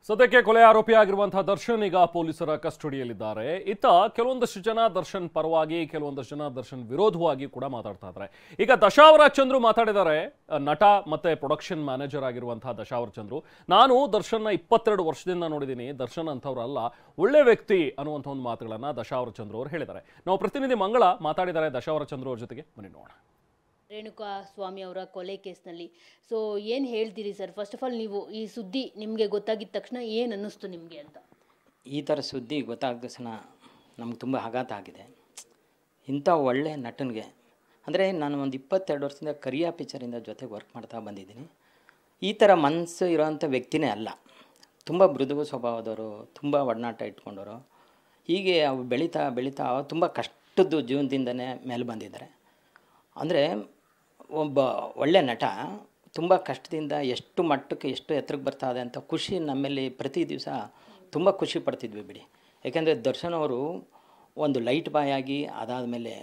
ಸದ್ಯಕ್ಕೆ ಕೊಲೆ ಆರೋಪಿಯಾಗಿರುವಂತಹ ದರ್ಶನ್ ಈಗ ಪೊಲೀಸರ ಕಸ್ಟಡಿಯಲ್ಲಿದ್ದಾರೆ. ಇತ್ತ ಕೆಲವೊಂದಷ್ಟು ಜನ ದರ್ಶನ್ ಪರವಾಗಿ, ಕೆಲವೊಂದಷ್ಟು ಜನ ದರ್ಶನ್ ವಿರೋಧವಾಗಿ ಕೂಡ ಮಾತಾಡ್ತಾ ಇದ್ದಾರೆ. ಈಗ ದಶಾವತಾರ್ ಚಂದ್ರು ಮಾತಾಡಿದ್ದಾರೆ. ನಟ ಮತ್ತೆ ಪ್ರೊಡಕ್ಷನ್ ಮ್ಯಾನೇಜರ್ ಆಗಿರುವಂತಹ ದಶಾವತಾರ್ ಚಂದ್ರು, ನಾನು ದರ್ಶನ್ನ 22 ವರ್ಷದಿಂದ ನೋಡಿದ್ದೀನಿ, ದರ್ಶನ್ ಅಂತವ್ರಲ್ಲ, ಒಳ್ಳೆ ವ್ಯಕ್ತಿ ಅನ್ನುವಂಥ ಒಂದು ಮಾತುಗಳನ್ನ ದಶಾವತಾರ್ ಚಂದ್ರು ಅವರು ಹೇಳಿದ್ದಾರೆ. ನಾವು ಪ್ರತಿನಿಧಿ ಮಂಗಳ ಮಾತಾಡಿದ್ದಾರೆ ದಶಾವತಾರ್ ಚಂದ್ರು ಅವ್ರ ಜೊತೆಗೆ, ಬನ್ನಿ ನೋಡೋಣ. ರೇಣುಕಾ ಸ್ವಾಮಿ ಅವರ ಕೊಲೆ ಕೇಸ್ನಲ್ಲಿ ಸೊ ಏನು ಹೇಳ್ತೀರಿ ಸರ್? ಫಸ್ಟ್ ಆಫ್ ಆಲ್ ನೀವು ಈ ಸುದ್ದಿ ನಿಮಗೆ ಗೊತ್ತಾಗಿದ್ದ ತಕ್ಷಣ ಏನು ಅನ್ನಿಸ್ತು ನಿಮಗೆ ಅಂತ? ಈ ಥರ ಸುದ್ದಿ ಗೊತ್ತಾದ ತಕ್ಷಣ ನಮ್ಗೆ ತುಂಬ ಆಘಾತ ಆಗಿದೆ. ಇಂಥ ಒಳ್ಳೆ ನಟನಿಗೆ ಅಂದರೆ ನಾನು ಒಂದು 22 ವರ್ಷದಿಂದ ಕರಿಯಾ ಪಿಕ್ಚರಿಂದ ಜೊತೆಗೆ ವರ್ಕ್ ಮಾಡ್ತಾ ಬಂದಿದ್ದೀನಿ. ಈ ಥರ ಮನಸ್ಸು ಇರೋವಂಥ ವ್ಯಕ್ತಿನೇ ಅಲ್ಲ. ತುಂಬ ಮೃದು ಸ್ವಭಾವದವರು, ತುಂಬ ಒಡನಾಟ ಇಟ್ಕೊಂಡವರು. ಹೀಗೆ ಅವು ಬೆಳೀತಾ ಬೆಳೀತಾ ತುಂಬ ಕಷ್ಟದ ಜೀವನದಿಂದನೇ ಮೇಲೆ ಬಂದಿದ್ದಾರೆ. ಅಂದರೆ ಒಬ್ಬ ಒಳ್ಳೆ ನಟ ತುಂಬ ಕಷ್ಟದಿಂದ ಎಷ್ಟು ಮಟ್ಟಕ್ಕೆ ಎಷ್ಟು ಎತ್ತರಕ್ಕೆ ಬರ್ತಾ ಇದೆ ಅಂತ ಖುಷಿ ನಮ್ಮಲ್ಲಿ ಪ್ರತಿ ದಿವಸ ತುಂಬ ಖುಷಿ ಪಡ್ತಿದ್ವಿ ಬಿಡಿ. ಯಾಕೆಂದರೆ ದರ್ಶನ್ ಅವರು ಒಂದು ಲೈಟ್ ಬಾಯ್ ಆಗಿ ಅದಾದಮೇಲೆ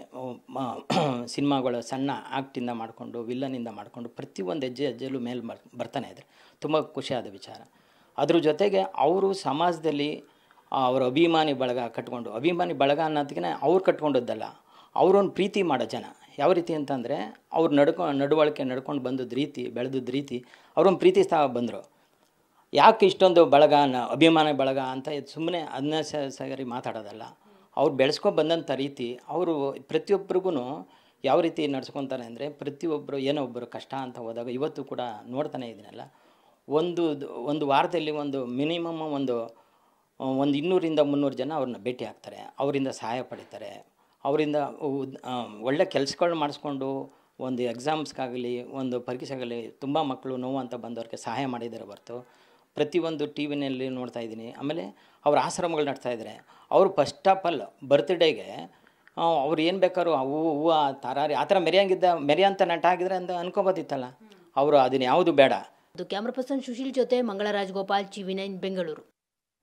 ಸಿನಿಮಾಗಳ ಸಣ್ಣ ಆ್ಯಕ್ಟಿಂದ ಮಾಡಿಕೊಂಡು ವಿಲ್ಲನಿಂದ ಮಾಡಿಕೊಂಡು ಪ್ರತಿಯೊಂದು ಹೆಜ್ಜೆಯಲ್ಲೂ ಮೇಲೆ ಬರ್ತಾನೆ ಇದ್ದಾರೆ. ತುಂಬ ಖುಷಿಯಾದ ವಿಚಾರ. ಅದ್ರ ಜೊತೆಗೆ ಅವರು ಸಮಾಜದಲ್ಲಿ ಅವರ ಅಭಿಮಾನಿ ಬಳಗ ಕಟ್ಕೊಂಡು, ಅಭಿಮಾನಿ ಬಳಗ ಅನ್ನೋದಕ್ಕೆ ಅವ್ರು ಕಟ್ಕೊಂಡದ್ದಲ್ಲ, ಅವರೊಂದು ಪ್ರೀತಿ ಮಾಡೋ ಜನ. ಯಾವ ರೀತಿ ಅಂತಂದರೆ ಅವ್ರು ನಡವಳಿಕೆ ನಡ್ಕೊಂಡು ಬಂದದ್ದು ರೀತಿ, ಬೆಳೆದದ್ದು ರೀತಿ, ಅವರೊಂದು ಪ್ರೀತಿ ಸ್ಥಾವ ಬಂದರು. ಯಾಕೆ ಇಷ್ಟೊಂದು ಬಳಗ, ಅಭಿಮಾನ ಬಳಗ ಅಂತ ಸುಮ್ಮನೆ ಅನ್ನೆಸರಿ ಮಾತಾಡೋದಲ್ಲ. ಅವ್ರು ಬೆಳೆಸ್ಕೊಂಡು ಬಂದಂಥ ರೀತಿ, ಅವರು ಪ್ರತಿಯೊಬ್ಬರಿಗೂ ಯಾವ ರೀತಿ ನಡ್ಸ್ಕೊತಾರೆ ಅಂದರೆ, ಪ್ರತಿಯೊಬ್ಬರು ಏನೋ ಒಬ್ಬರು ಕಷ್ಟ ಅಂತ ಹೋದಾಗ ಇವತ್ತು ಕೂಡ ನೋಡ್ತಾನೆ ಇದ್ದೀನಲ್ಲ, ಒಂದು ವಾರದಲ್ಲಿ ಒಂದು ಮಿನಿಮಮ್ ಒಂದು 200ರಿಂದ 300 ಜನ ಅವ್ರನ್ನ ಭೇಟಿ ಆಗ್ತಾರೆ, ಅವರಿಂದ ಸಹಾಯ ಪಡಿತಾರೆ, ಅವರಿಂದ ಒಳ್ಳೆ ಕೆಲಸಗಳು ಮಾಡಿಸ್ಕೊಂಡು ಒಂದು ಎಕ್ಸಾಮ್ಸ್ಗಾಗಲಿ ಒಂದು ಪರೀಕ್ಷೆಗಾಗಲಿ ತುಂಬ ಮಕ್ಕಳು ನೋವು ಅಂತ ಬಂದವ್ರಿಗೆ ಸಹಾಯ ಮಾಡಿದ್ದಾರೆ ಹೊರತು ಪ್ರತಿಯೊಂದು ಟಿ ವಿನಲ್ಲಿ ನೋಡ್ತಾ ಇದ್ದೀನಿ. ಆಮೇಲೆ ಅವ್ರ ಆಶ್ರಮಗಳು ನಡೆಸ್ತಾ ಇದ್ದಾರೆ. ಅವರು ಫಸ್ಟ್ ಆಫ್ ಆಲ್ ಬರ್ತ್ಡೇಗೆ ಅವ್ರು ಏನು ಬೇಕಾದ್ರು ಹೂವು ತರಾರಿ ಆ ಥರ ಮೆರೆಯಂಥ ನಟ ಆಗಿದ್ರೆ ಅಂತ ಅನ್ಕೋಬೋದಿತ್ತಲ್ಲ. ಅವರು ಅದನ್ನ ಯಾವುದು ಬೇಡ. ಕ್ಯಾಮ್ರಾ ಪರ್ಸನ್ ಸುಶೀಲ್ ಜೊತೆ ಮಂಗಳ ರಾಜಗೋಪಾಲ್, TV9 ಬೆಂಗಳೂರು.